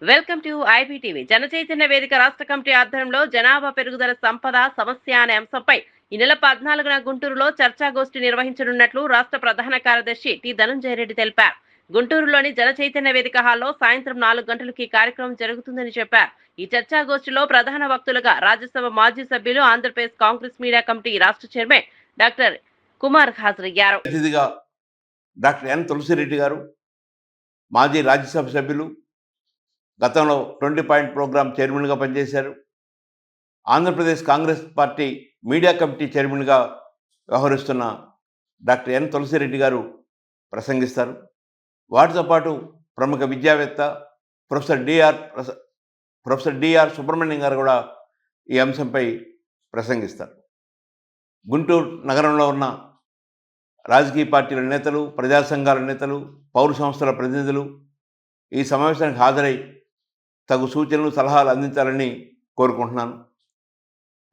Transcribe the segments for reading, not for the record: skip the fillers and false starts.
Welcome to IBTV. Janachaitanya వేదిక రాష్ట్ర committee ఆధ్వర్యంలో జనాభా పెరుగుదల సంపద సమస్య అనే అంశంపై ఈ నెల 14న గుంటూరులో చర్చాగోష్ఠి నిర్వహించనున్నట్లు రాష్ట్ర ప్రధాన కార్యదర్శి టి ధనంజయ రెడ్డి తెలిపారు. గుంటూరులోని జనచైతన్య వేదిక హాల్లో సాయంత్రం 4 గంటలకు ఈ కార్యక్రమం జరుగుతుందని చెప్పారు. ఈ చర్చాగోష్ఠిలో ప్రధాన వక్తులుగా రాజ్యసభ మాజీ సభ్యులు, ఆంధ్రప్రదేశ్ కాంగ్రెస్ మీడియా కమిటీ రాష్ట్ర చైర్మన్ డాక్టర్ కుమార్ హాజరయ్యారు. డాక్టర్ ఎన్ తులసిరెడ్డి గారు, మాజీ రాజ్యసభ సభ్యులు, గతంలో 20 పాయింట్ ప్రోగ్రాం చైర్మన్గా పనిచేశారు. Andhra Pradesh Congress party media committee చైర్మన్గా వ్యవహరిస్తున్న డాక్టర్ ఎన్ తులసిరెడ్డి గారు ప్రసంగిస్తారు. వాటితో పాటు ప్రముఖ విద్యావేత్త ప్రొఫెసర్ డిఆర్ సుబ్రహ్మణ్యం గారు కూడా ఈ అంశంపై ప్రసంగిస్తారు. గుంటూరు నగరంలో ఉన్న రాజకీయ పార్టీల నేతలు, ప్రజా సంఘాల నేతలు, పౌర సంస్థల ప్రతినిధులు ఈ సమావేశానికి హాజరై తగు సూచనలు, సలహాలు అందించాలని కోరుకుంటున్నాను.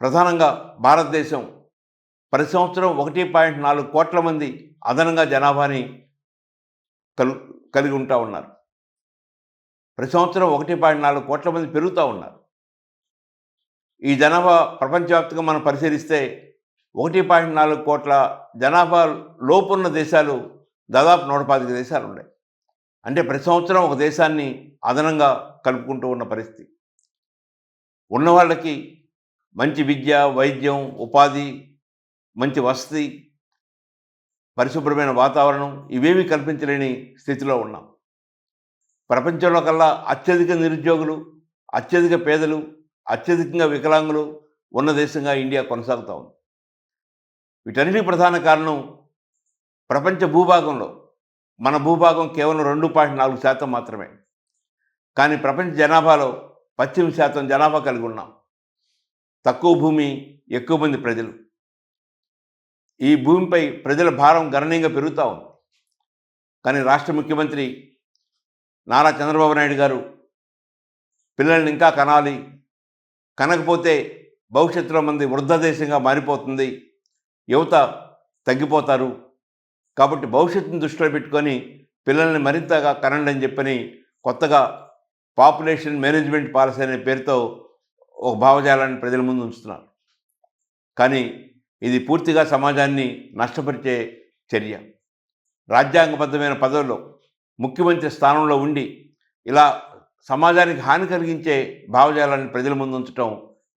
ప్రధానంగా భారతదేశం ప్రతి సంవత్సరం 1.4 కోట్ల మంది అదనంగా జనాభాని కలిగి ఉంటా ఉన్నారు. ప్రతి సంవత్సరం 1.4 కోట్ల మంది పెరుగుతూ ఉన్నారు. ఈ జనాభా ప్రపంచవ్యాప్తంగా మనం పరిశీలిస్తే 1.4 కోట్ల జనాభా లోపున్న దేశాలు దాదాపు 115 దేశాలు ఉన్నాయి. అంటే ప్రతి సంవత్సరం ఒక దేశాన్ని అదనంగా కలుపుకుంటూ ఉన్న పరిస్థితి. ఉన్నవాళ్ళకి మంచి విద్య, వైద్యం, ఉపాధి, మంచి వసతి, పరిశుభ్రమైన వాతావరణం ఇవేమీ కల్పించలేని స్థితిలో ఉన్నాం. ప్రపంచంలో కల్లా అత్యధిక నిరుద్యోగులు, అత్యధిక పేదలు, అత్యధికంగా వికలాంగులు ఉన్న దేశంగా ఇండియా కొనసాగుతూ ఉంది. వీటన్నిటికీ ప్రధాన కారణం ప్రపంచ భూభాగంలో మన భూభాగం కేవలం 2.4% మాత్రమే. కానీ ప్రపంచ జనాభాలో 18% జనాభా కలిగి ఉన్నాం. తక్కువ భూమి, ఎక్కువ మంది ప్రజలు. ఈ భూమిపై ప్రజల భారం గణనీయంగా పెరుగుతూ ఉంది. కానీ రాష్ట్ర ముఖ్యమంత్రి నారా చంద్రబాబు నాయుడు గారు పిల్లల్ని ఇంకా కనాలి, కనకపోతే భవిష్యత్తులో మంది వృద్ధ దేశంగా మారిపోతుంది, యువత తగ్గిపోతారు, కాబట్టి భవిష్యత్తును దృష్టిలో పెట్టుకొని పిల్లల్ని మరింతగా కనండి అని చెప్పని కొత్తగా పాపులేషన్ మేనేజ్మెంట్ పాలసీ అనే పేరుతో ఒక భావజాలాన్ని ప్రజల ముందు ఉంచుతున్నారు. కానీ ఇది పూర్తిగా సమాజాన్ని నష్టపరిచే చర్య. రాజ్యాంగబద్ధమైన పదవుల్లో ముఖ్యమంత్రి స్థానంలో ఉండి ఇలా సమాజానికి హాని కలిగించే భావజాలాన్ని ప్రజల ముందు ఉంచడం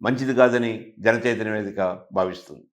మంచిది కాదని జనచైతన్య వేదిక భావిస్తుంది.